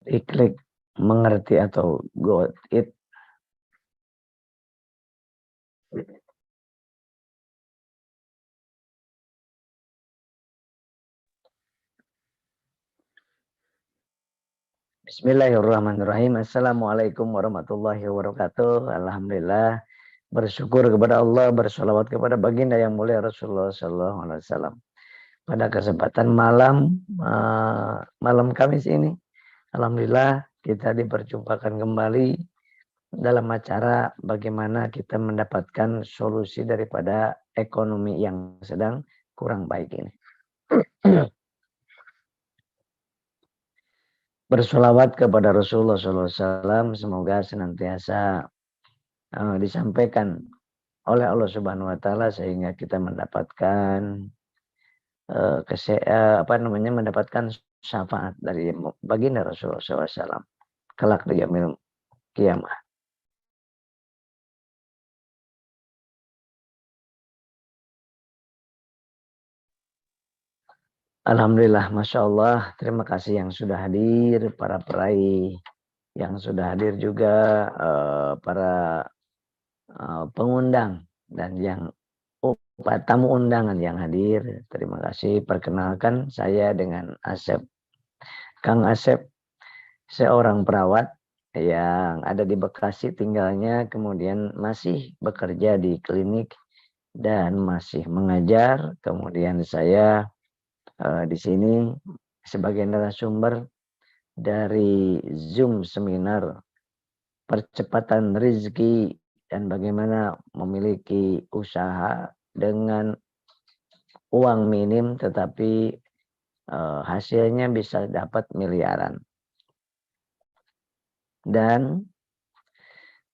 Diklik mengerti atau got it. Bismillahirrahmanirrahim. Assalamualaikum warahmatullahi wabarakatuh. Alhamdulillah. Bersyukur kepada Allah, bersolawat kepada baginda yang mulia Rasulullah SAW. Pada kesempatan malam Kamis ini, alhamdulillah kita diperjumpakan kembali dalam acara bagaimana kita mendapatkan solusi daripada ekonomi yang sedang kurang baik ini. Bersolawat kepada Rasulullah SAW, semoga senantiasa disampaikan oleh Allah Subhanahu Wa Taala sehingga kita mendapatkan mendapatkan syafaat dari baginda Rasulullah SAW kelak di yaumil kiamah. Alhamdulillah, Masya Allah, terima kasih yang sudah hadir, para peraih yang sudah hadir juga, para pengundang dan yang tamu undangan yang hadir. Terima kasih. Perkenalkan saya dengan Asep. Kang Asep, seorang perawat yang ada di Bekasi tinggalnya, kemudian masih bekerja di klinik dan masih mengajar. Kemudian saya di sini sebagai narasumber dari Zoom seminar percepatan rezeki dan bagaimana memiliki usaha dengan uang minim tetapi hasilnya bisa dapat miliaran. Dan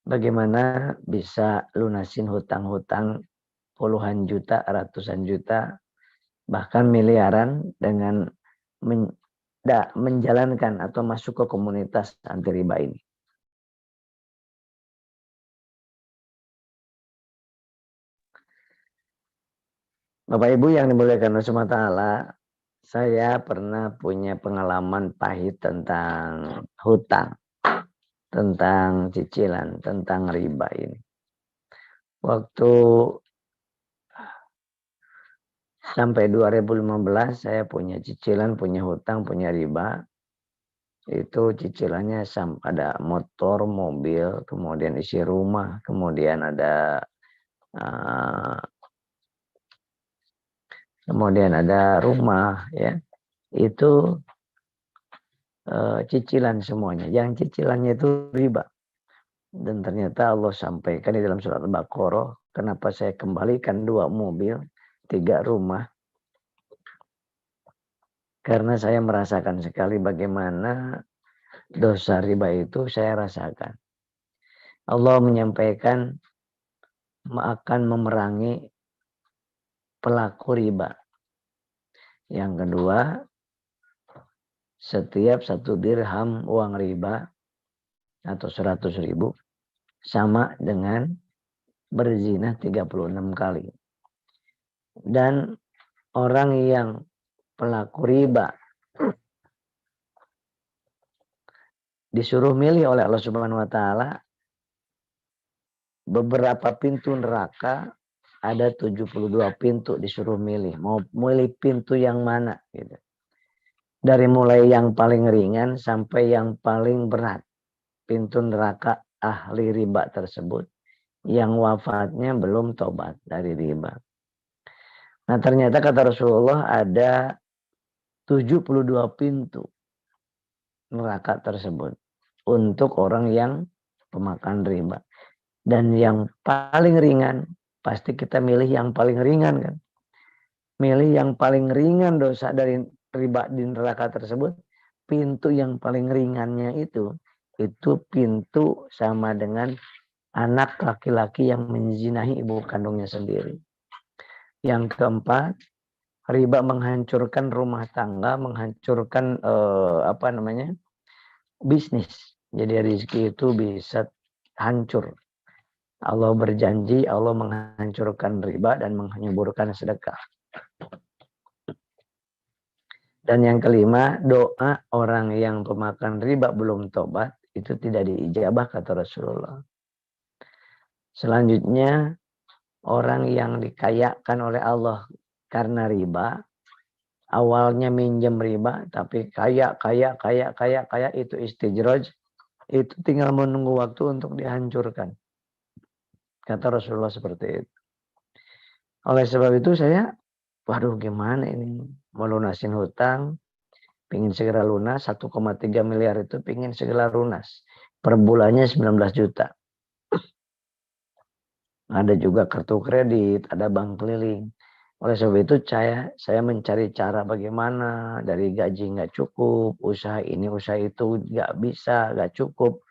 bagaimana bisa lunasin hutang-hutang puluhan juta, ratusan juta, bahkan miliaran dengan menjalankan atau masuk ke komunitas anti riba ini. Bapak Ibu yang dimuliakan Allah SWT, saya pernah punya pengalaman pahit tentang hutang, tentang cicilan, tentang riba ini. Waktu sampai 2015 saya punya cicilan, punya hutang, punya riba. Itu cicilannya ada motor, mobil, kemudian isi rumah, kemudian ada rumah, ya. Itu cicilan semuanya. Yang cicilannya itu riba. Dan ternyata Allah sampaikan di dalam surat Al-Baqarah, kenapa saya kembalikan 2 mobil, 3 rumah. Karena saya merasakan sekali bagaimana dosa riba itu saya rasakan. Allah menyampaikan akan memerangi pelaku riba. Yang kedua, setiap 1 dirham uang riba atau 100.000 sama dengan berzina 36 kali. Dan orang yang pelaku riba disuruh milih oleh Allah Subhanahu Wa Taala beberapa pintu neraka, ada 72 pintu disuruh milih. Mau milih pintu yang mana gitu. Dari mulai yang paling ringan sampai yang paling berat. Pintu neraka ahli riba tersebut yang wafatnya belum tobat dari riba. Nah, ternyata kata Rasulullah ada 72 pintu neraka tersebut untuk orang yang pemakan riba. Dan yang paling ringan, pasti kita milih yang paling ringan kan. Milih yang paling ringan dosa dari riba di neraka tersebut, pintu yang paling ringannya itu pintu sama dengan anak laki-laki yang menzinahi ibu kandungnya sendiri. Yang keempat, riba menghancurkan rumah tangga, menghancurkan bisnis. Jadi rezeki itu bisa hancur. Allah berjanji, Allah menghancurkan riba dan menyuburkan sedekah. Dan yang kelima, doa orang yang pemakan riba belum tobat itu tidak diijabah kata Rasulullah. Selanjutnya, orang yang dikayakan oleh Allah karena riba, awalnya minjem riba, tapi kaya itu istijroj, itu tinggal menunggu waktu untuk dihancurkan. Kata Rasulullah seperti itu. Oleh sebab itu saya, waduh gimana ini, melunasin hutang, pingin segera lunas, 1,3 miliar itu pingin segera lunas. Per bulannya 19 juta. Ada juga kartu kredit, ada bank keliling. Oleh sebab itu saya mencari cara bagaimana dari gaji nggak cukup, usaha ini usaha itu nggak bisa, nggak cukup.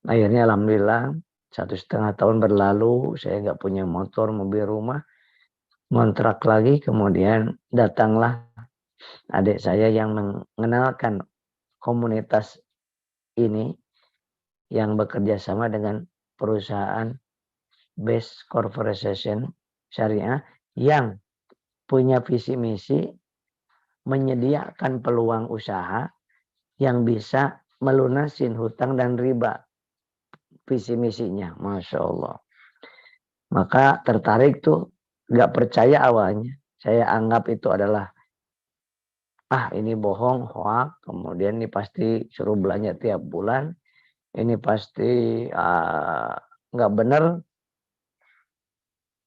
Akhirnya alhamdulillah 1,5 tahun berlalu, saya nggak punya motor, mobil, rumah, ngontrak lagi, kemudian datanglah adik saya yang mengenalkan komunitas ini yang bekerja sama dengan perusahaan Best Corporation Syariah yang punya visi misi menyediakan peluang usaha yang bisa melunasin hutang dan riba. Visi misinya, Masya Allah. Maka tertarik tuh, gak percaya awalnya. Saya anggap itu adalah, ini bohong, hoak. Kemudian ini pasti suruh belanja tiap bulan. Ini pasti gak benar.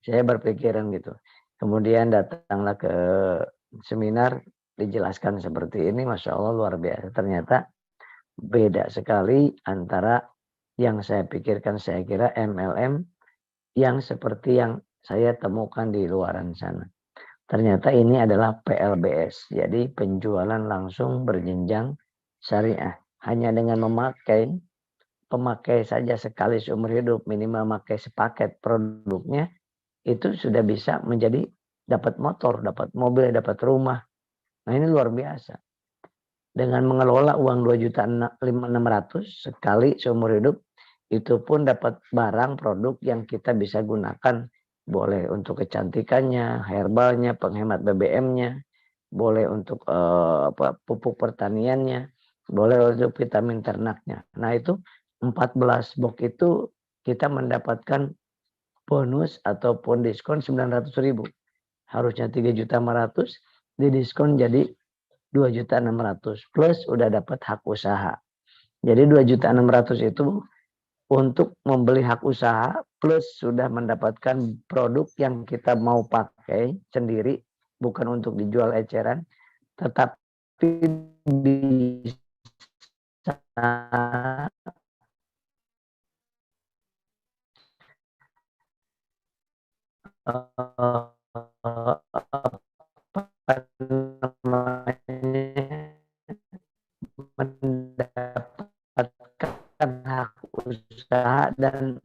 Saya berpikiran gitu. Kemudian datanglah ke seminar, dijelaskan seperti ini, Masya Allah luar biasa. Ternyata beda sekali antara yang saya pikirkan, saya kira MLM yang seperti yang saya temukan di luaran sana. Ternyata ini adalah PLBS, jadi penjualan langsung berjenjang syariah. Hanya dengan pemakai saja sekali seumur hidup, minimal memakai sepaket produknya, itu sudah bisa menjadi dapat motor, dapat mobil, dapat rumah. Nah ini luar biasa. Dengan mengelola uang 2.600.000 sekali seumur hidup, itu pun dapat barang produk yang kita bisa gunakan. Boleh untuk kecantikannya, herbalnya, penghemat BBM-nya, boleh untuk pupuk pertaniannya, boleh untuk vitamin ternaknya. Nah itu 14 box itu kita mendapatkan bonus ataupun diskon 900.000. Harusnya 3.500.000, didiskon jadi 2.600.000 plus udah dapat hak usaha. Jadi 2.600.000 itu untuk membeli hak usaha plus sudah mendapatkan produk yang kita mau pakai sendiri, bukan untuk dijual eceran, tetapi bisa mendapatkan hak usaha dan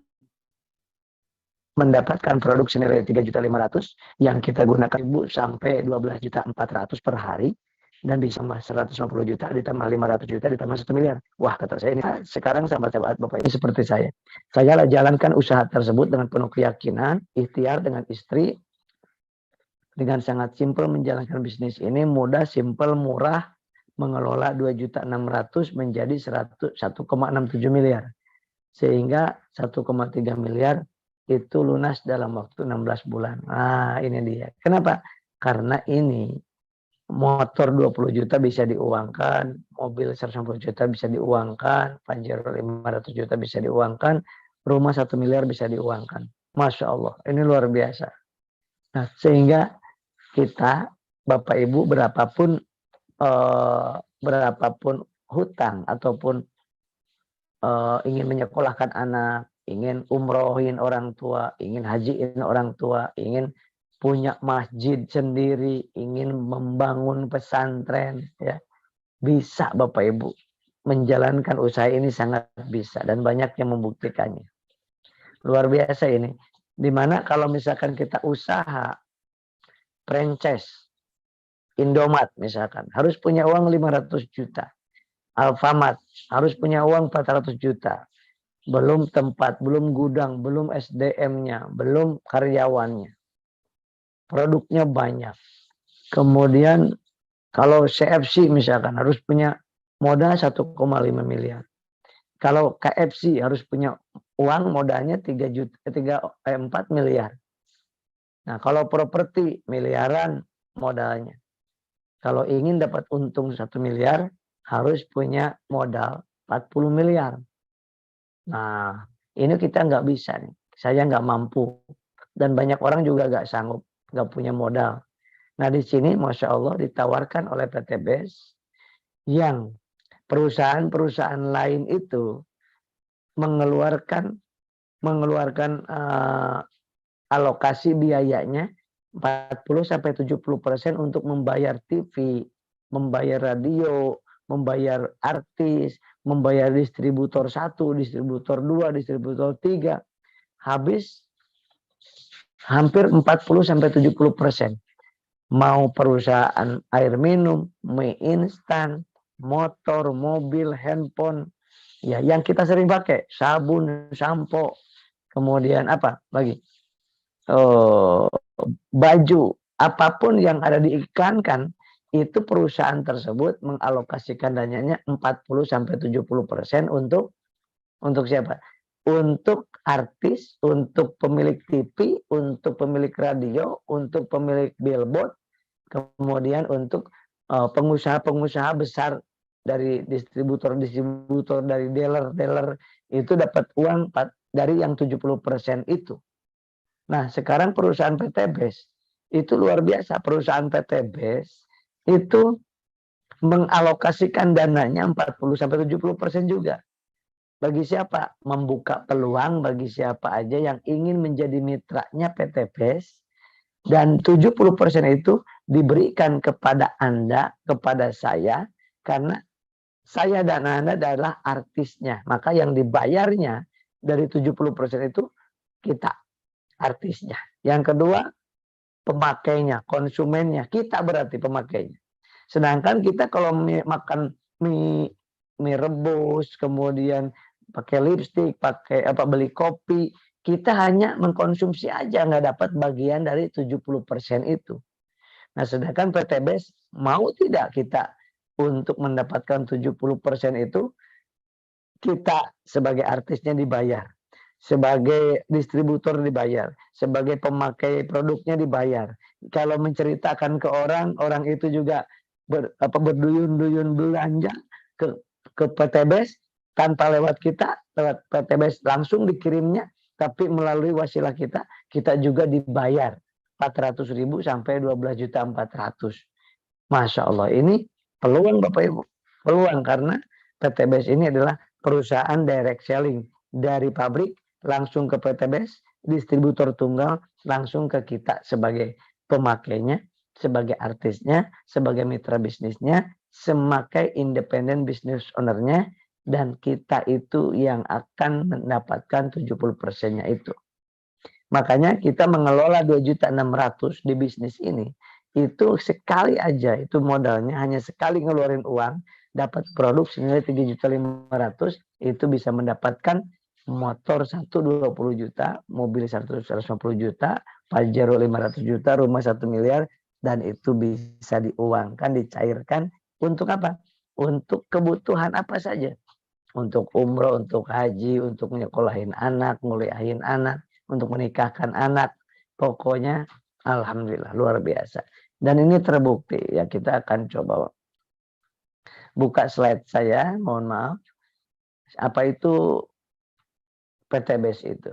mendapatkan produk senilai 3.500.000 yang kita gunakan sampai 12.400.000 per hari dan bisa 150 juta ditambah 500 juta ditambah 1 miliar. Wah, kata saya ini sekarang sahabat-sahabat Bapak ini seperti saya. Saya jalankan usaha tersebut dengan penuh keyakinan, ikhtiar dengan istri, dengan sangat simpel menjalankan bisnis ini, mudah, simpel, murah, mengelola 2.600.000 menjadi 1,67 miliar. Sehingga 1,3 miliar itu lunas dalam waktu 16 bulan. Nah, ini dia. Kenapa? Karena ini motor 20 juta bisa diuangkan, mobil 150 juta bisa diuangkan, Pajero 500 juta bisa diuangkan, rumah 1 miliar bisa diuangkan. Masya Allah, ini luar biasa. Nah, sehingga kita, Bapak Ibu, berapapun hutang ataupun ingin menyekolahkan anak, ingin umrohin orang tua, ingin hajiin orang tua, ingin punya masjid sendiri, ingin membangun pesantren, ya bisa Bapak Ibu menjalankan usaha ini, sangat bisa dan banyak yang membuktikannya. Luar biasa ini. Dimana kalau misalkan kita usaha franchise Indomaret misalkan harus punya uang 500 juta. Alfamart harus punya uang 400 juta. Belum tempat, belum gudang, belum SDM-nya, belum karyawannya. Produknya banyak. Kemudian Kalau CFC misalkan harus punya modal 1,5 miliar. Kalau KFC harus punya uang modalnya 4 miliar. Nah, kalau properti miliaran modalnya. Kalau ingin dapat untung 1 miliar, harus punya modal 40 miliar. Nah, ini kita nggak bisa nih. Saya nggak mampu. Dan banyak orang juga nggak sanggup, nggak punya modal. Nah, di sini Masya Allah ditawarkan oleh PT BES yang perusahaan-perusahaan lain itu mengeluarkan alokasi biayanya 40-70% untuk membayar TV, membayar radio, membayar artis, membayar distributor 1, distributor 2, distributor 3. Habis hampir 40-70%. Mau perusahaan air minum, mie instan, motor, mobil, handphone, ya yang kita sering pakai, sabun, sampo, kemudian apa lagi? Baju, apapun yang ada diiklankan, itu perusahaan tersebut mengalokasikan dananya 40-70% untuk siapa? Untuk artis, untuk pemilik TV, untuk pemilik radio, untuk pemilik billboard, kemudian untuk pengusaha-pengusaha besar dari distributor-distributor, dari dealer-dealer, itu dapat uang dari yang 70% itu. Nah, sekarang perusahaan PT BES itu luar biasa. Perusahaan PT BES itu mengalokasikan dananya 40-70% juga. Bagi siapa? Membuka peluang bagi siapa aja yang ingin menjadi mitranya PT BES. Dan 70% itu diberikan kepada Anda, kepada saya, karena saya dan Anda adalah artisnya. Maka yang dibayarnya dari 70% itu kita, artisnya. Yang kedua, pemakainya, konsumennya. Kita berarti pemakainya. Sedangkan kita kalau makan mie rebus, kemudian pakai lipstik, pakai beli kopi, kita hanya mengkonsumsi aja, nggak dapat bagian dari 70% itu. Nah, sedangkan PT BES mau tidak kita untuk mendapatkan 70% itu, kita sebagai artisnya dibayar, sebagai distributor dibayar, sebagai pemakai produknya dibayar. Kalau menceritakan ke orang, orang itu juga berduyun-duyun belanja ke PT BES tanpa lewat kita, lewat PT BES langsung dikirimnya, tapi melalui wasilah kita, kita juga dibayar 400.000 sampai 12.400.000. Masya Allah, ini peluang Bapak Ibu, peluang karena PT BES ini adalah perusahaan direct selling dari pabrik langsung ke PT BES, distributor tunggal langsung ke kita sebagai pemakainya, sebagai artisnya, sebagai mitra bisnisnya, sebagai independent business ownernya, dan kita itu yang akan mendapatkan 70%-nya itu. Makanya kita mengelola 2.600.000 di bisnis ini, itu sekali aja, itu modalnya hanya sekali ngeluarin uang, dapat produk senilai 3.500.000, itu bisa mendapatkan motor 1 20 juta, mobil 150 juta, Pajero 500 juta, rumah 1 miliar, dan itu bisa diuangkan, dicairkan untuk apa? Untuk kebutuhan apa saja. Untuk umroh, untuk haji, untuk menyekolahin anak, nguliahin anak, untuk menikahkan anak. Pokoknya alhamdulillah luar biasa. Dan ini terbukti ya, kita akan coba buka slide saya, mohon maaf. Apa itu PT BES itu?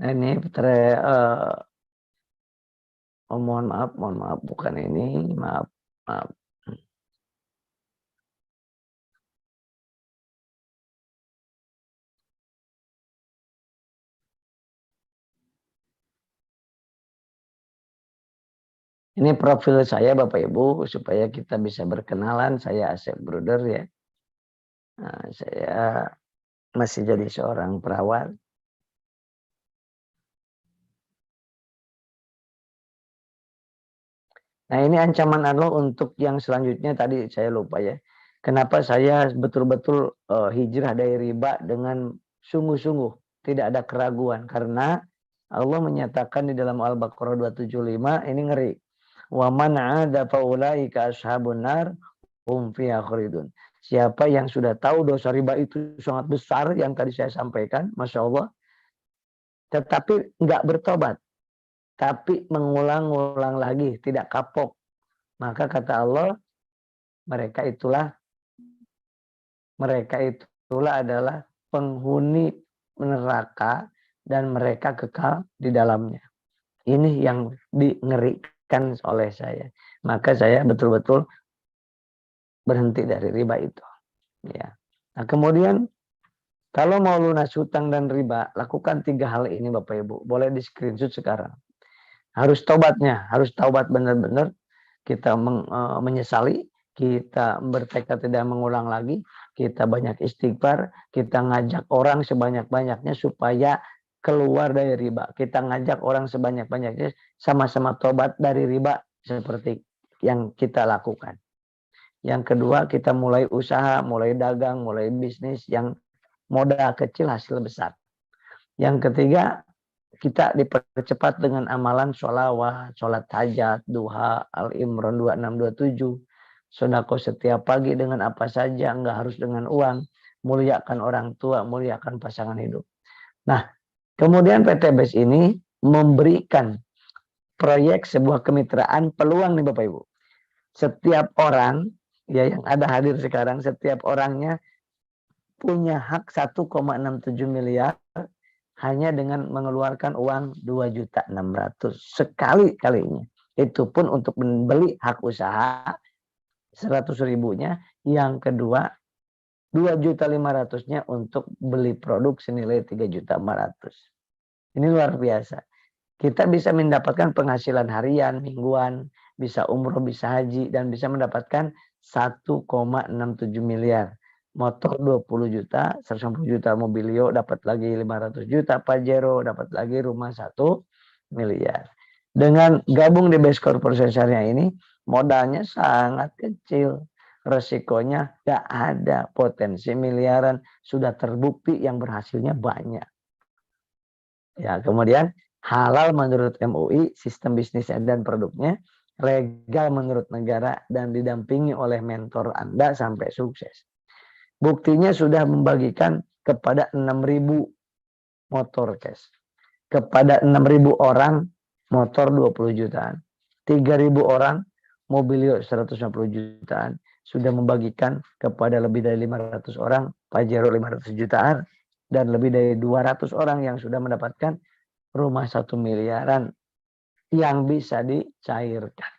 Nah, ini mohon maaf, bukan ini, maaf. Ini profil saya Bapak Ibu supaya kita bisa berkenalan. Saya Asep Bruder ya. Nah, saya masih jadi seorang perawat. Nah, ini ancaman Allah untuk yang selanjutnya tadi saya lupa ya. Kenapa saya betul-betul hijrah dari riba dengan sungguh-sungguh, tidak ada keraguan, karena Allah menyatakan di dalam Al-Baqarah 275, ini ngeri. Wa man 'ada fa ulaika ashabun nar hum fiha khalidun. Siapa yang sudah tahu dosa riba itu sangat besar yang tadi saya sampaikan, Masya Allah, tetapi nggak bertobat, tapi mengulang-ulang lagi, tidak kapok. Maka kata Allah, mereka itulah adalah penghuni neraka dan mereka kekal di dalamnya. Ini yang dingerikan oleh saya. Maka saya betul-betul berhenti dari riba itu. Ya. Nah, kemudian kalau mau lunas hutang dan riba, lakukan 3 hal ini Bapak Ibu. Boleh di screenshot sekarang. Harus taubatnya, harus taubat benar-benar. Kita menyesali, kita bertekad tidak mengulang lagi, kita banyak istighfar, kita ngajak orang sebanyak-banyaknya supaya keluar dari riba. Kita ngajak orang sebanyak-banyaknya sama-sama tobat dari riba seperti yang kita lakukan. Yang kedua, kita mulai usaha, mulai dagang, mulai bisnis yang modal kecil hasil besar. Yang ketiga, kita dipercepat dengan amalan sholawat, sholat hajat, duha, Al-Imran 2627, sodako setiap pagi dengan apa saja, enggak harus dengan uang, muliakan orang tua, muliakan pasangan hidup. Nah, kemudian PT BES ini memberikan proyek sebuah kemitraan peluang nih Bapak Ibu. Setiap orang ya yang ada hadir sekarang, setiap orangnya punya hak 1,67 miliar hanya dengan mengeluarkan uang 2.600.000 sekali-kalinya. Itu pun untuk membeli hak usaha 100.000-nya. Yang kedua 2.500.000-nya untuk beli produk senilai 3.400.000. Ini luar biasa. Kita bisa mendapatkan penghasilan harian, mingguan, bisa umroh, bisa haji, dan bisa mendapatkan 1,67 miliar. Motor 20 juta, 150 juta mobilio, dapat lagi 500 juta Pajero, dapat lagi rumah 1 miliar. Dengan gabung di BES Corporate Syariah ini, modalnya sangat kecil. Resikonya gak ada, potensi miliaran, sudah terbukti yang berhasilnya banyak. Ya, kemudian halal menurut MUI, sistem bisnisnya dan produknya, legal menurut negara, dan didampingi oleh mentor Anda sampai sukses. Buktinya sudah membagikan kepada 6.000 motor cash. Kepada 6.000 orang motor 20 jutaan. 3.000 orang mobilio 150 jutaan. Sudah membagikan kepada lebih dari 500 orang Pajero 500 jutaan. Dan lebih dari 200 orang yang sudah mendapatkan rumah 1 miliaran yang bisa dicairkan.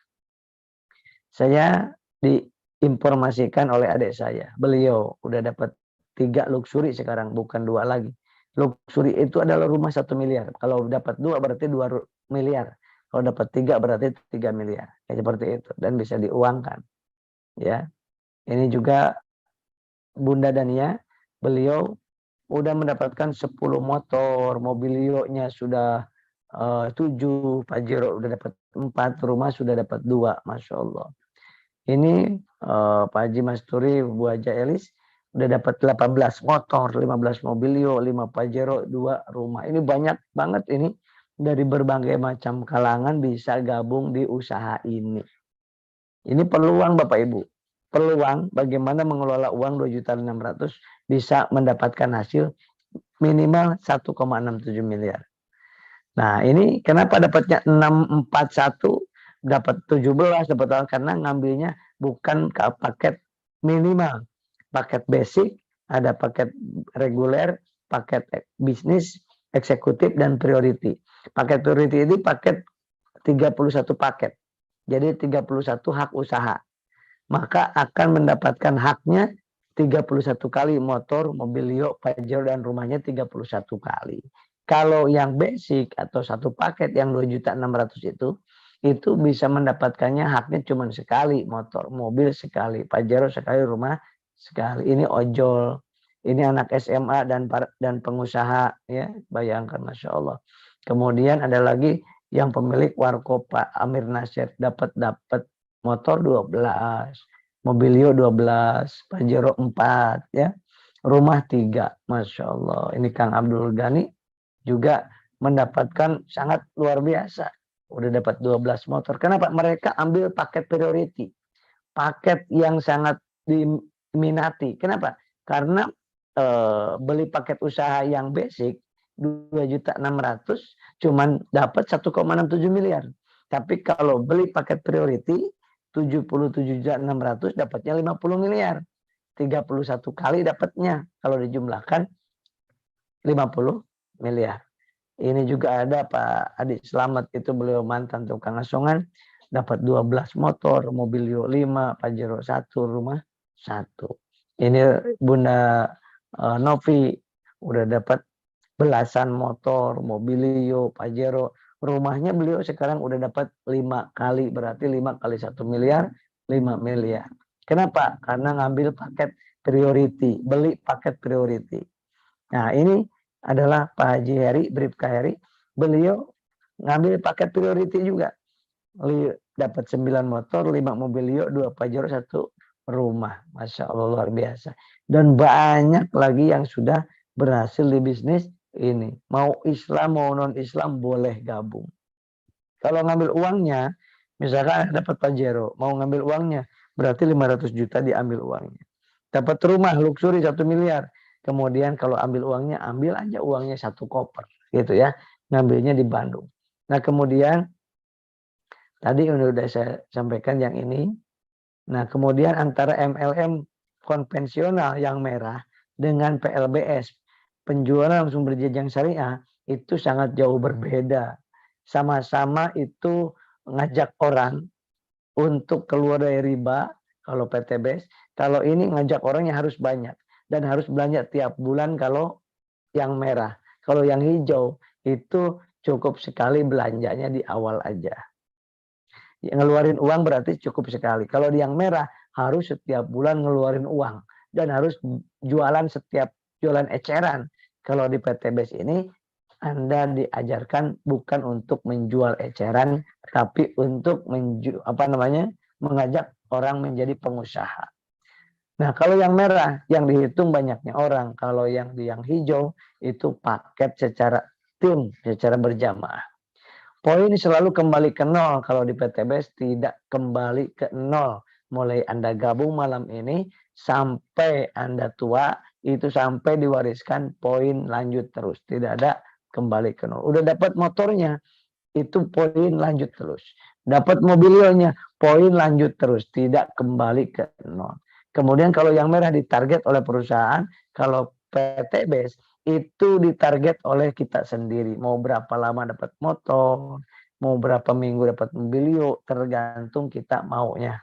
Saya diinformasikan oleh adik saya. Beliau udah dapat 3 luxury sekarang, bukan 2 lagi. Luxury itu adalah rumah 1 miliar. Kalau dapat 2 berarti 2 miliar. Kalau dapat 3 berarti 3 miliar. Ya, seperti itu. Dan bisa diuangkan. Ya. Ini juga Bunda Dania, beliau udah mendapatkan 10 motor, mobilionya sudah 7, Pajero udah dapat 4, rumah sudah dapat 2, Masya Allah. Ini Pak Haji Masturi, Bu Haja Elis udah dapat 18 motor, 15 mobilio, 5 Pajero, 2 rumah. Ini banyak banget ini dari berbagai macam kalangan bisa gabung di usaha ini. Ini peluang Bapak Ibu. Peluang bagaimana mengelola uang 2.600.000 bisa mendapatkan hasil minimal 1,67 miliar. Nah, ini kenapa dapatnya 641, dapat 17, dapat karena ngambilnya bukan ke paket minimal. Paket basic, ada paket reguler, paket bisnis, eksekutif, dan priority. Paket priority itu paket 31 paket. Jadi 31 hak usaha. Maka akan mendapatkan haknya 31 kali motor, mobilio, Pajero, dan rumahnya 31 kali. Kalau yang basic atau satu paket yang 2.600.000 itu bisa mendapatkannya haknya cuma sekali, motor, mobil sekali, Pajero sekali, rumah sekali. Ini ojol, ini anak SMA dan pengusaha, ya, bayangkan, Masya Allah. Kemudian ada lagi yang pemilik warkop Pak Amir Nasir dapat motor 12, mobilio 12, Pajero 4, ya, rumah 3, Masya Allah. Ini Kang Abdul Ghani juga mendapatkan sangat luar biasa. Udah dapat 12 motor. Kenapa? Mereka ambil paket priority. Paket yang sangat diminati. Kenapa? Karena beli paket usaha yang basic 2.600.000 cuman dapat 1,67 miliar. Tapi kalau beli paket priority 77.600.000 dapatnya 50 miliar. 31 kali dapatnya kalau dijumlahkan 50 miliar. Ini juga ada Pak Adi Slamet, itu beliau mantan tukang asongan, dapat 12 motor, Mobilio 5, Pajero 1, rumah 1. Ini Bunda Novi udah dapat belasan motor, Mobilio, Pajero. Rumahnya beliau sekarang udah dapat 5 kali, berarti 5 kali 1 miliar, 5 miliar. Kenapa? Karena ngambil paket priority, beli paket priority. Nah ini adalah Pak Haji Heri, Bribka Heri, beliau ngambil paket priority juga. Dapat 9 motor, 5 Mobilio, 2 Pajero, 1 rumah. Masya Allah luar biasa. Dan banyak lagi yang sudah berhasil di bisnis ini. Mau Islam, mau non-Islam boleh gabung. Kalau ngambil uangnya, misalkan dapat Pajero, mau ngambil uangnya, berarti 500 juta diambil uangnya. Dapat rumah luxury 1 miliar. Kemudian kalau ambil uangnya, ambil aja uangnya 1 koper. Gitu ya. Ngambilnya di Bandung. Nah kemudian, tadi udah saya sampaikan yang ini. Nah kemudian antara MLM konvensional yang merah dengan PLBS, penjualan langsung berjenjang syariah, itu sangat jauh berbeda. Sama-sama itu ngajak orang untuk keluar dari riba, kalau PTBS. Kalau ini ngajak orang yang harus banyak. Dan harus belanja tiap bulan kalau yang merah. Kalau yang hijau itu cukup sekali belanjanya di awal aja. Ngeluarin uang berarti cukup sekali. Kalau di yang merah harus setiap bulan ngeluarin uang. Dan harus jualan jualan eceran. Kalau di PTBS ini Anda diajarkan bukan untuk menjual eceran, tapi untuk mengajak orang menjadi pengusaha. Nah, kalau yang merah, yang dihitung banyaknya orang. Kalau yang hijau, itu paket secara tim, secara berjamaah. Poin selalu kembali ke nol. Kalau di PTBS tidak kembali ke nol. Mulai Anda gabung malam ini, sampai Anda tua, itu sampai diwariskan poin lanjut terus. Tidak ada kembali ke nol. Udah dapat motornya, itu poin lanjut terus. Dapat mobilionya, poin lanjut terus. Tidak kembali ke nol. Kemudian kalau yang merah ditarget oleh perusahaan, kalau PTBS itu ditarget oleh kita sendiri. Mau berapa lama dapat motor, mau berapa minggu dapat mobilio, tergantung kita maunya.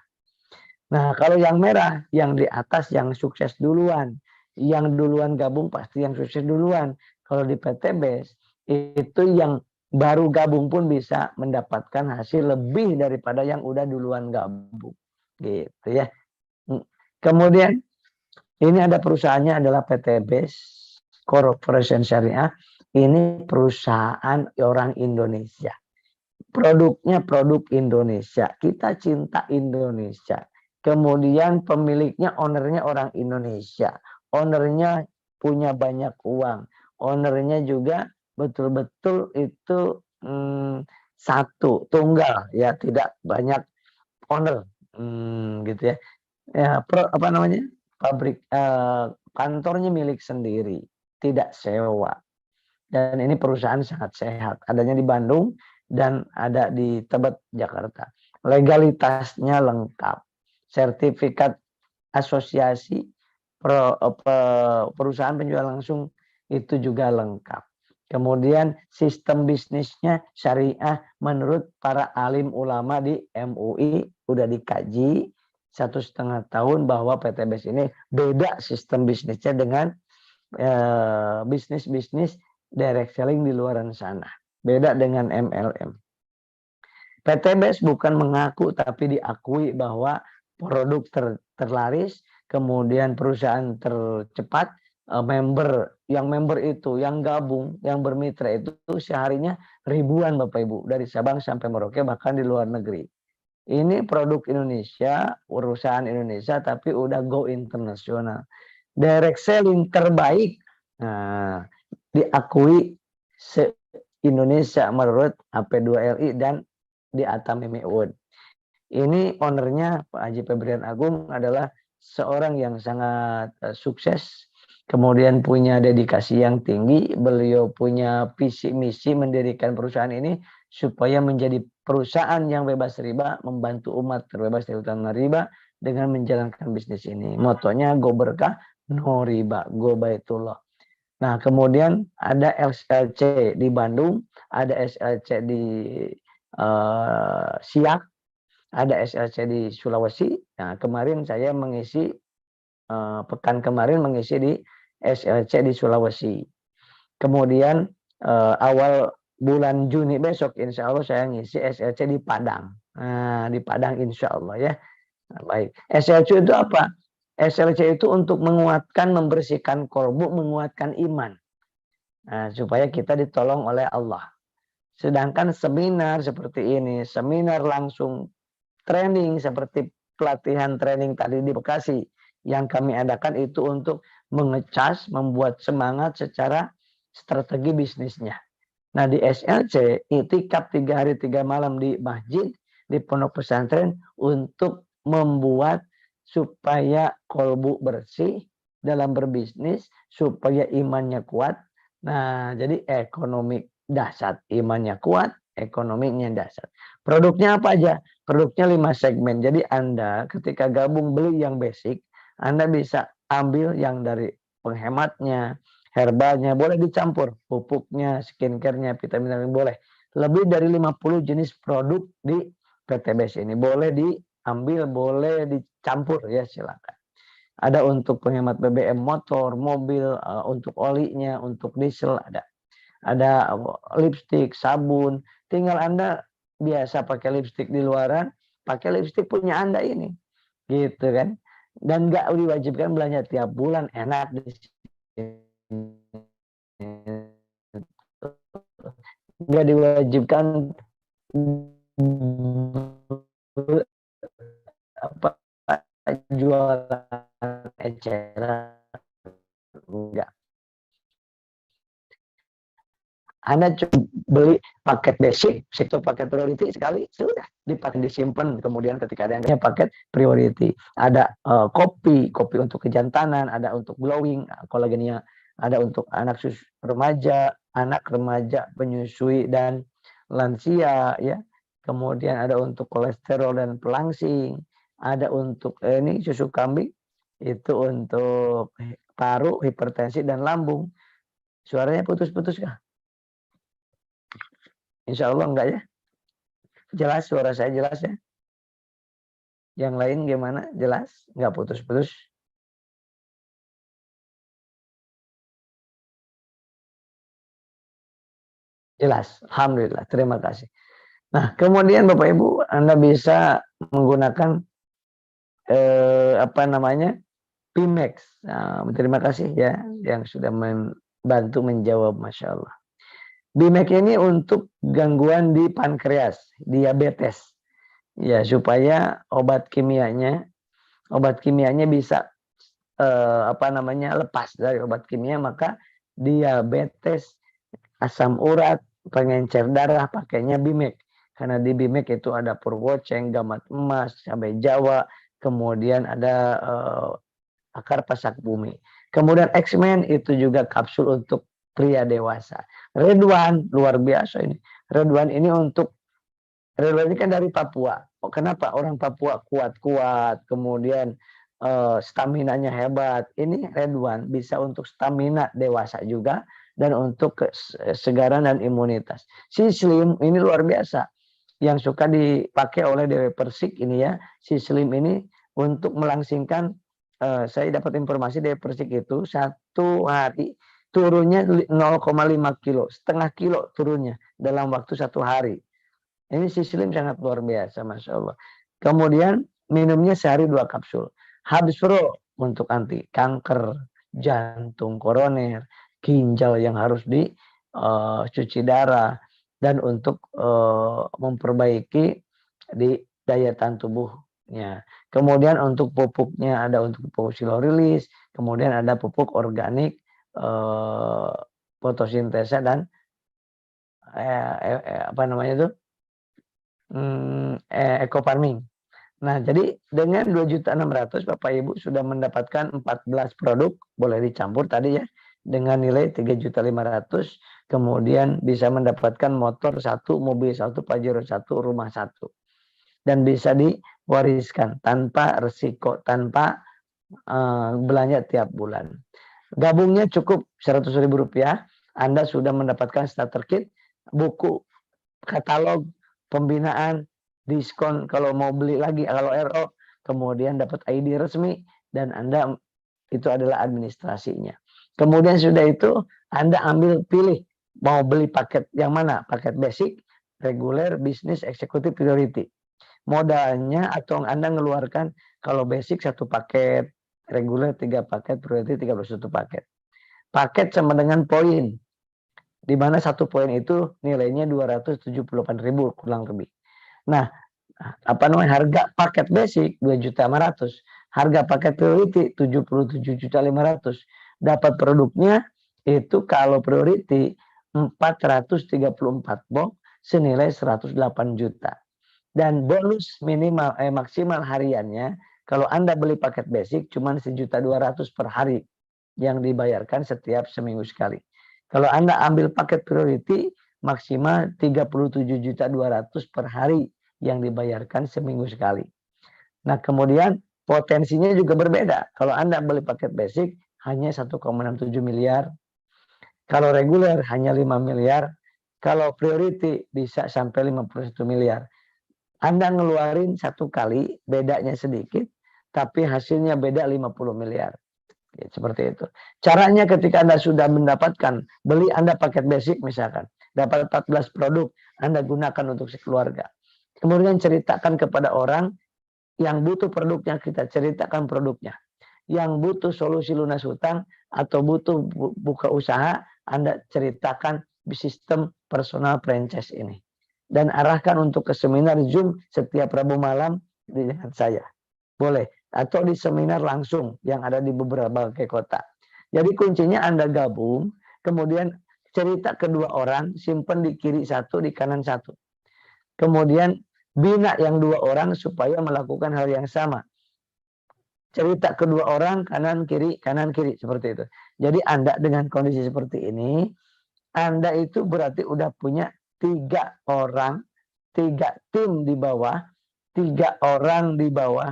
Nah kalau yang merah, yang di atas yang sukses duluan. Yang duluan gabung pasti yang sukses duluan. Kalau di PTBS itu yang baru gabung pun bisa mendapatkan hasil lebih daripada yang udah duluan gabung. Gitu ya. Kemudian ini ada perusahaannya adalah PTBS Corporation Syariah. Ini perusahaan orang Indonesia. Produknya produk Indonesia. Kita cinta Indonesia. Kemudian pemiliknya, ownernya orang Indonesia. Ownernya punya banyak uang. Ownernya juga betul-betul itu satu, tunggal. Ya, tidak banyak owner. Gitu ya. Ya, pabrik kantornya milik sendiri, tidak sewa. Dan ini perusahaan sangat sehat, adanya di Bandung dan ada di Tebet, Jakarta. Legalitasnya lengkap, sertifikat asosiasi perusahaan penjual langsung itu juga lengkap. Kemudian sistem bisnisnya syariah menurut para alim ulama di MUI udah dikaji 1,5 tahun bahwa PTBS ini beda sistem bisnisnya dengan bisnis-bisnis direct selling di luar sana. Beda dengan MLM. PTBS bukan mengaku tapi diakui bahwa produk terlaris, kemudian perusahaan tercepat, member itu, yang gabung, yang bermitra itu seharinya ribuan Bapak Ibu. Dari Sabang sampai Merauke bahkan di luar negeri. Ini produk Indonesia, perusahaan Indonesia, tapi udah go internasional. Direct selling terbaik, nah, diakui Indonesia menurut AP2LI dan di Atta Mimiun. Ini ownernya Pak Haji Febrian Agung adalah seorang yang sangat sukses, kemudian punya dedikasi yang tinggi. Beliau punya visi misi mendirikan perusahaan ini supaya menjadi perusahaan yang bebas riba, membantu umat terbebas dari utang riba dengan menjalankan bisnis ini. Motonya go berkah, no riba, go baitullah. Nah, kemudian ada SLC di Bandung, ada SLC di Siak, ada SLC di Sulawesi. Nah, kemarin saya mengisi pekan kemarin mengisi di SLC di Sulawesi. Kemudian awal bulan Juni besok insya Allah saya ngisi SLC di Padang. Nah, di Padang insya Allah ya. Nah, baik. SLC itu apa? SLC itu untuk menguatkan, membersihkan kolbu, menguatkan iman. Nah, supaya kita ditolong oleh Allah. Sedangkan seminar seperti ini, seminar langsung training seperti pelatihan training tadi di Bekasi yang kami adakan itu untuk mengecas, membuat semangat secara strategi bisnisnya. Nah di SLC, itikaf 3 hari 3 malam di masjid, di pondok pesantren untuk membuat supaya kolbu bersih dalam berbisnis, supaya imannya kuat. Nah jadi ekonomi dasar, imannya kuat, ekonominya dasar. Produknya apa aja? Produknya 5 segmen. Jadi Anda ketika gabung beli yang basic, Anda bisa ambil yang dari penghematnya, herbalnya, boleh dicampur, pupuknya, skincare-nya, vitamin boleh. Lebih dari 50 jenis produk di PTBS ini. Boleh diambil, boleh dicampur ya silakan. Ada untuk penghemat BBM motor, mobil, untuk olinya, untuk diesel ada. Ada lipstik, sabun. Tinggal Anda biasa pakai lipstik di luaran, pakai lipstik punya Anda ini. Gitu kan. Dan nggak diwajibkan belanja tiap bulan, enak di nggak diwajibkan apa jualan eceran, enggak. Anda cuma beli paket basic, situ paket priority sekali, sudah dipakai disimpan. Kemudian ketika ada yang paket priority, ada kopi untuk kejantanan, ada untuk glowing, kolagennya, ada untuk anak remaja, penyusui dan lansia, ya. Kemudian ada untuk kolesterol dan pelangsing, ada untuk ini susu kambing, itu untuk paru, hipertensi dan lambung. Suaranya putus-putus kah? Insya Allah enggak ya. Jelas suara saya jelas ya. Yang lain gimana? Jelas? Enggak putus-putus? Jelas. Alhamdulillah. Terima kasih. Nah, kemudian Bapak Ibu, Anda bisa menggunakan apa namanya? Pimex. Nah, terima kasih ya yang sudah membantu menjawab, Masya Allah. Bimek ini untuk gangguan di pankreas, diabetes. Ya, supaya obat kimianya bisa apa namanya lepas dari obat kimia, maka diabetes, asam urat, pengencer darah pakainya Bimek. Karena di Bimek itu ada purwoceng, gamat emas, cabai Jawa, kemudian ada akar pasak bumi. Kemudian X-Men itu juga kapsul untuk pria dewasa. Redwan luar biasa ini. Redwan ini untuk Redwan ini kan dari Papua. Oh, kenapa orang Papua kuat-kuat, kemudian staminanya hebat. Ini Redwan bisa untuk stamina dewasa juga dan untuk kesegaran dan imunitas. Si Slim ini luar biasa. Yang suka dipakai oleh Dewi Persik ini ya. Si Slim ini untuk melangsingkan, saya dapat informasi Dewi Persik itu satu hari turunnya 0,5 kilo, setengah kilo turunnya dalam waktu satu hari. Ini si Slim sangat luar biasa, Masya Allah. Kemudian minumnya sehari 2 kapsul. Habis Pro untuk anti kanker, jantung koroner, ginjal yang harus dicuci darah, dan untuk memperbaiki di daya tahan tubuhnya. Kemudian untuk pupuknya ada untuk pupuk silorilis, kemudian ada pupuk organik, fotosintesa dan apa namanya itu, eco farming. Nah, jadi dengan 2.600.000 Bapak Ibu sudah mendapatkan 14 produk, boleh dicampur tadi ya, dengan nilai 3.500.000, kemudian bisa mendapatkan motor 1, mobil 1, Pajero 1, rumah 1. Dan bisa diwariskan tanpa resiko, tanpa belanja tiap bulan. Gabungnya cukup Rp100.000, Anda sudah mendapatkan starter kit, buku, katalog, pembinaan, diskon kalau mau beli lagi kalau RO, kemudian dapat ID resmi, dan Anda itu adalah administrasinya. Kemudian sudah itu Anda ambil pilih mau beli paket yang mana, paket basic, reguler, bisnis, eksekutif, priority. Modalnya atau Anda ngeluarkan kalau basic 1 paket, reguler 3 paket, priority 31 paket. Paket sama dengan poin, di mana 1 poin itu nilainya 278.000 kurang lebih. Nah, apa namanya, harga paket basic 2.500.000, harga paket priority 77.500.000. Dapat produknya itu kalau priority 434 box senilai 108 juta. Dan bonus minimal maksimal hariannya kalau Anda beli paket basic cuma 1.200.000 per hari yang dibayarkan setiap seminggu sekali. Kalau Anda ambil paket priority maksimal 37.200.000 per hari yang dibayarkan seminggu sekali. Nah, kemudian potensinya juga berbeda. Kalau Anda beli paket basic hanya 1,67 miliar. Kalau reguler hanya 5 miliar. Kalau priority bisa sampai 51 miliar. Anda ngeluarin 1 kali, bedanya sedikit, tapi hasilnya beda 50 miliar. Ya, seperti itu. Caranya ketika Anda sudah mendapatkan, beli Anda paket basic misalkan, dapat 14 produk, Anda gunakan untuk sekeluarga. Kemudian ceritakan kepada orang yang butuh produknya, kita ceritakan produknya. Yang butuh solusi lunas hutang atau butuh buka usaha, Anda ceritakan sistem personal franchise ini. Dan arahkan untuk ke seminar Zoom setiap Rabu malam dengan saya. Boleh. Atau di seminar langsung yang ada di beberapa kota. Jadi kuncinya Anda gabung, kemudian cerita kedua orang, simpan di kiri 1, di kanan 1. Kemudian bina yang 2 orang supaya melakukan hal yang sama. Cerita kedua orang, kanan kiri, seperti itu. Jadi Anda dengan kondisi seperti ini, Anda itu berarti udah punya 3 orang, 3 tim di bawah, 3 orang di bawah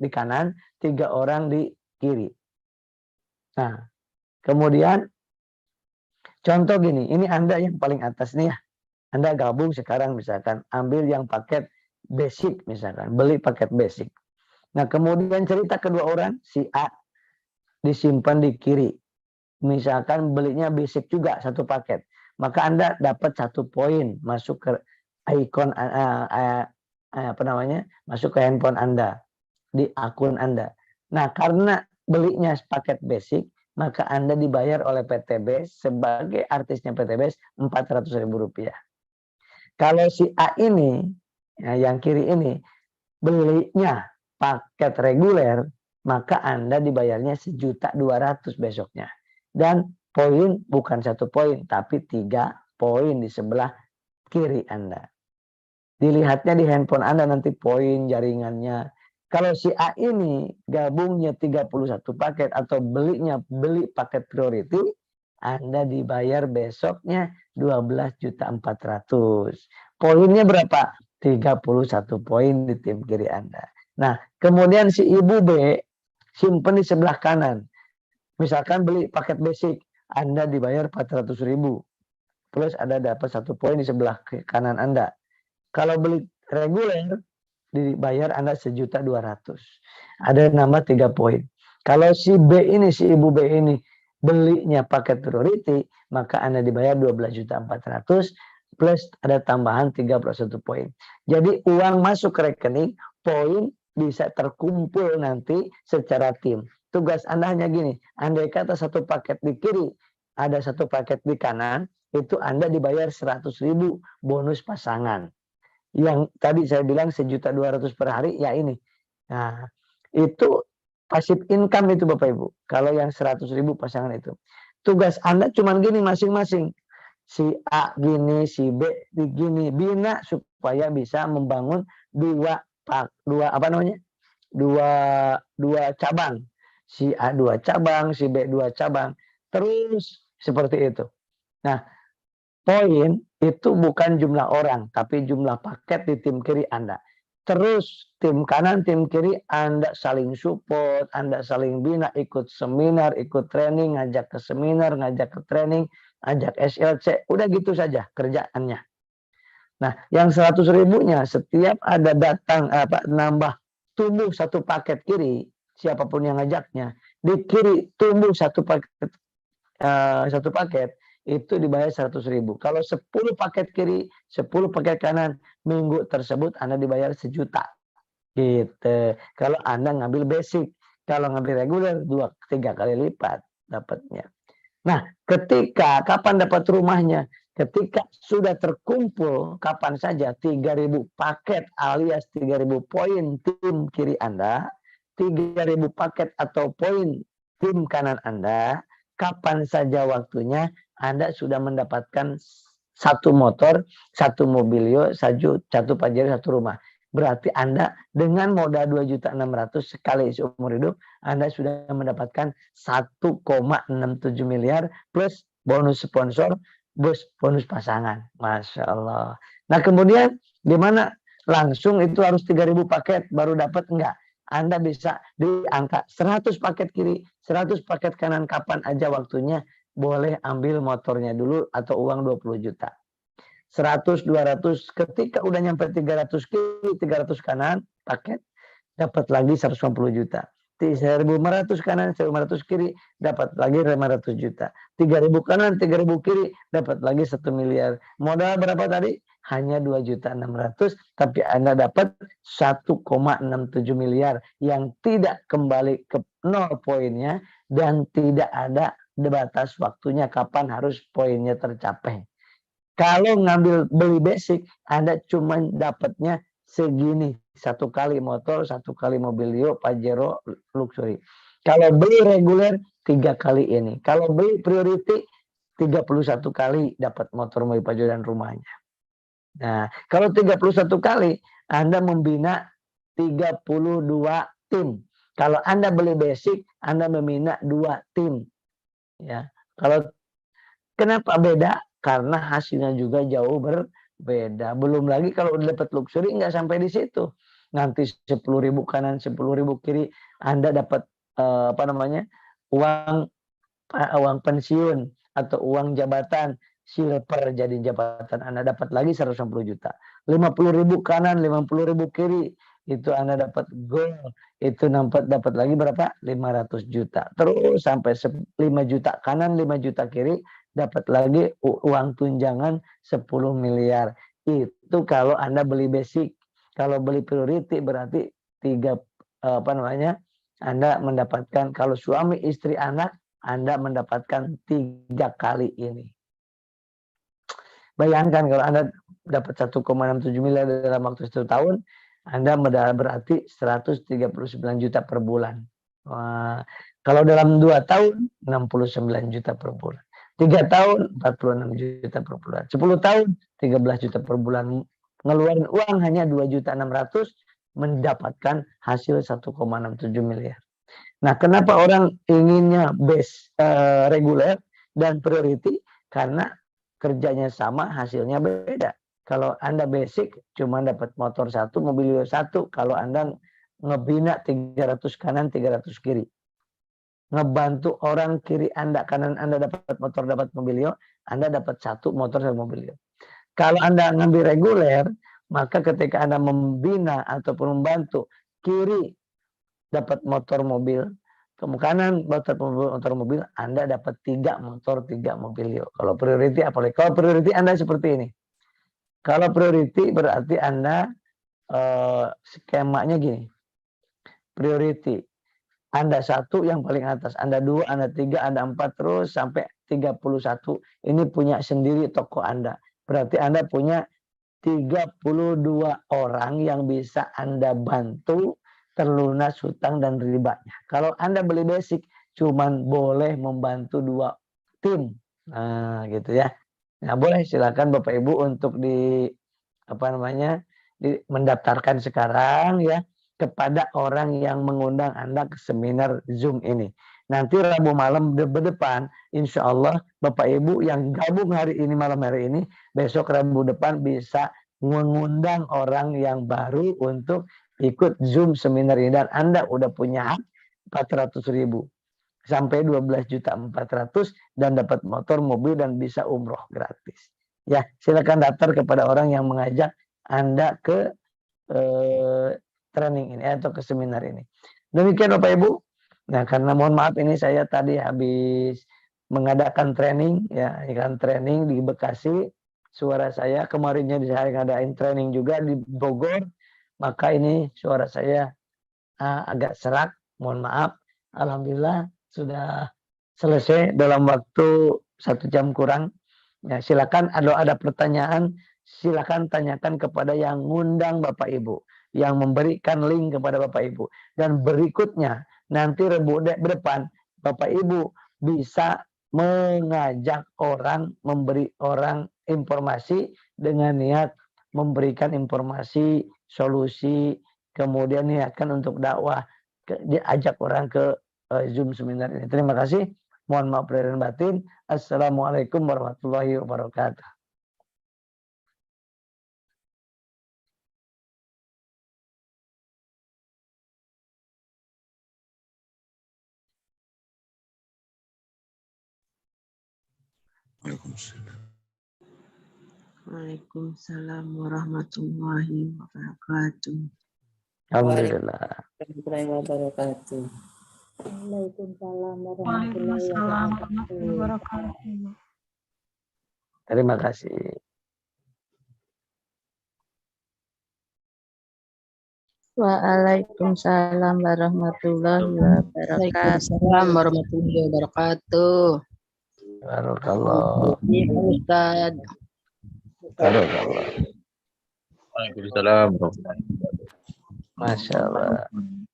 di kanan, 3 orang di kiri. Nah, kemudian contoh gini, ini Anda yang paling atas nih ya. Anda gabung sekarang misalkan, ambil yang paket basic misalkan, beli paket basic. Nah, kemudian cerita kedua orang, si A disimpan di kiri. Misalkan belinya basic juga 1 paket. Maka Anda dapat 1 poin masuk ke ikon apa namanya? Masuk ke handphone Anda, di akun Anda. Nah, karena belinya paket basic, maka Anda dibayar oleh PTBS sebagai artisnya PTBS Rp400.000. Kalau si A ini, ya, yang kiri ini, belinya paket reguler, maka Anda dibayarnya 1.200.000 besoknya. Dan poin bukan 1 poin, tapi 3 poin di sebelah kiri Anda. Dilihatnya di handphone Anda nanti poin jaringannya. Kalau si A ini gabungnya 31 paket atau beli paket priority, Anda dibayar besoknya 12.400.000. Poinnya berapa? 31 poin di tim kiri Anda. Nah, kemudian si ibu B simpen di sebelah kanan. Misalkan beli paket basic, Anda dibayar 400.000. Plus ada dapat 1 poin di sebelah kanan Anda. Kalau beli reguler, dibayar Anda 1.200.000. Ada nambah 3 poin. Kalau si B ini, si ibu B ini belinya paket priority, maka Anda dibayar 12.400.000 plus ada tambahan 31 poin. Jadi uang masuk ke rekening, poin bisa terkumpul nanti secara tim. Tugas Anda hanya gini, andai kata 1 paket di kiri, ada 1 paket di kanan, itu Anda dibayar 100.000 bonus pasangan. Yang tadi saya bilang 1.200.000 per hari, ya ini. Nah, itu passive income itu Bapak Ibu. Kalau yang 100.000 pasangan itu. Tugas Anda cuma gini masing-masing. si A gini, si B gini, bina supaya bisa membangun dua apa namanya? Dua cabang. Si A 2 cabang, si B 2 cabang. Terus seperti itu. Nah, poin itu bukan jumlah orang, tapi jumlah paket di tim kiri Anda. Terus tim kanan, tim kiri Anda saling support, Anda saling bina, ikut seminar, ikut training, ngajak ke seminar, ngajak ke training, ajak SLC, udah gitu saja kerjaannya. Nah, yang 100 ribunya setiap ada datang nambah tumbuh satu paket kiri, siapapun yang ngajaknya, di kiri tumbuh satu paket itu dibayar 100 ribu. Kalau 10 paket kiri, 10 paket kanan, minggu tersebut Anda dibayar 1 juta. Gitu. Kalau Anda ngambil basic, kalau ngambil reguler 2-3 kali lipat dapatnya. Nah, kapan dapat rumahnya? Ketika sudah terkumpul kapan saja 3.000 paket alias 3.000 poin tim kiri Anda, 3.000 paket atau poin tim kanan Anda, kapan saja waktunya Anda sudah mendapatkan satu motor, satu mobilio, satu pajero, satu rumah. Berarti Anda dengan modal 2.600.000 sekali seumur hidup, Anda sudah mendapatkan 1,67 miliar plus bonus sponsor, bonus pasangan. Masya Allah. Nah kemudian gimana? Langsung itu harus 3.000 paket baru dapat, enggak? Anda bisa di angka 100 paket kiri, 100 paket kanan, kapan aja waktunya boleh ambil motornya dulu atau uang 20 juta. 100, 200, ketika udah nyampe 300 kiri, 300 kanan, paket, dapat lagi 150 juta. 1.500 kanan, 1.500 kiri, dapat lagi 500 juta. 3.000 kanan, 3.000 kiri, dapat lagi 1 miliar. Modal berapa tadi? Hanya 2.600.000, tapi Anda dapat 1,67 miliar yang tidak kembali ke 0 poinnya dan tidak ada batas waktunya kapan harus poinnya tercapai. Kalau beli basic, Anda cuma dapatnya segini. 1 kali motor, 1 kali mobilio, pajero, luxury. Kalau beli reguler, 3 kali ini. Kalau beli priority, 31 kali dapat motor, mobil, pajero, dan rumahnya. Nah, kalau 31 kali, Anda membina 32 tim. Kalau Anda beli basic, Anda membina 2 tim. Ya. Kenapa beda? Karena hasilnya juga jauh berbeda. Belum lagi kalau udah dapat luxury nggak sampai di situ. Nanti 10.000 kanan, 10.000 kiri, Anda dapat uang pensiun atau uang jabatan silver, jadi jabatan Anda dapat lagi 150 juta. 50.000 kanan, 50.000 kiri, itu Anda dapat gold, itu dapat lagi berapa? 500 juta. Terus sampai 5 juta kanan, 5 juta kiri, dapat lagi uang tunjangan 10 miliar. Itu kalau Anda beli basic. Kalau beli priority berarti Anda mendapatkan, kalau suami, istri, anak, Anda mendapatkan 3 kali ini. Bayangkan kalau Anda dapat 1,67 miliar dalam waktu 1 tahun, Anda berarti 139 juta per bulan. Wah, kalau dalam 2 tahun, 69 juta per bulan. 3 tahun, 46 juta per bulan. 10 tahun, 13 juta per bulan. Ngeluarin uang hanya 2.600.000, mendapatkan hasil 1,67 miliar. Nah, kenapa orang inginnya reguler dan priority? Karena kerjanya sama, hasilnya beda. Kalau Anda basic cuma dapat motor 1, mobil 1. Kalau Anda ngebina 300 kanan, 300 kiri. Ngebantu orang kiri Anda, kanan Anda dapat motor, dapat mobilio, Anda dapat 1 motor, 1 mobilio. Kalau Anda ngambil reguler, maka ketika Anda membina ataupun membantu kiri dapat motor, mobil, kanan motor mobil, Anda dapat 3 motor, 3 mobilio. Kalau priority apalagi. Kalau priority Anda seperti ini. Kalau priority berarti Anda skemanya gini. Priority. Anda 1 yang paling atas, Anda 2, Anda 3, Anda 4, terus sampai 31. Ini punya sendiri toko Anda. Berarti Anda punya 32 orang yang bisa Anda bantu terlunas hutang dan ribanya. Kalau Anda beli basic, cuman boleh membantu 2 tim. Nah, gitu ya. Nah, boleh silakan Bapak Ibu untuk mendaftarkan sekarang ya kepada orang yang mengundang Anda ke seminar Zoom ini. Nanti Rabu malam depan, insya Allah Bapak Ibu yang gabung malam hari ini, besok Rabu depan bisa mengundang orang yang baru untuk ikut Zoom seminar ini. Dan Anda udah punya hak 400.000 sampai 12.400.000 dan dapat motor, mobil, dan bisa umroh gratis. Ya, silakan daftar kepada orang yang mengajak Anda ke training ini atau ke seminar ini. Demikian Bapak Ibu. Nah, karena mohon maaf ini saya tadi habis mengadakan training ya, training di Bekasi. Suara saya kemarinnya saya ngadain training juga di Bogor. Maka ini suara saya agak serak, mohon maaf. Alhamdulillah sudah selesai dalam waktu 1 jam kurang. Ya, silakan ada pertanyaan, silakan tanyakan kepada yang ngundang Bapak Ibu, yang memberikan link kepada Bapak Ibu. Dan berikutnya nanti Rabu depan Bapak Ibu bisa mengajak orang, memberi orang informasi dengan niat memberikan informasi, solusi, kemudian niatkan untuk dakwah, diajak orang ke Zoom seminar ini. Terima kasih. Mohon maaf lahir dan batin. Assalamualaikum warahmatullahi wabarakatuh. Waalaikumsalam warahmatullahi wabarakatuh. Alhamdulillah. Warahmatullahi wabarakatuh. Waalaikumsalam warahmatullahi wabarakatuh. Terima kasih. Waalaikumsalam warahmatullahi wabarakatuh. Waalaikumsalam warahmatullahi wabarakatuh. Barakallah. Ustaz. Barakallah. Waalaikumsalam. Masya Allah.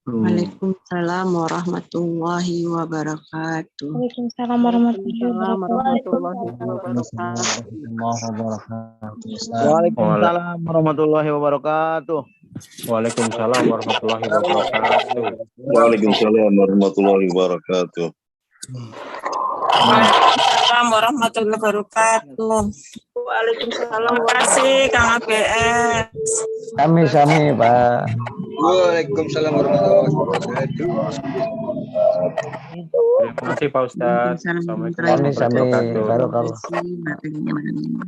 Waalaikumsalam warahmatullahi wabarakatuh. Waalaikumsalam warahmatullahi wabarakatuh. Waalaikumsalam warahmatullahi wabarakatuh. Waalaikumsalam warahmatullahi wabarakatuh. Waalaikumsalam warahmatullahi wabarakatuh. Waalaikumsalam warahmatullahi wabarakatuh. Waalaikumsalam. Terima kasih Kang ABS. Sami-sami Pak. Waalaikumsalam warahmatullahi wabarakatuh. Terima kasih Pak Ustadz. Assalamualaikum warahmatullahi Sami-sami. wabarakatuh. Barakallah.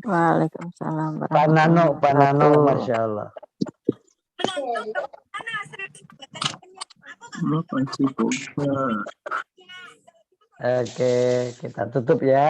Waalaikumsalam Pak Nano, Masya Allah. Oke, kita tutup ya.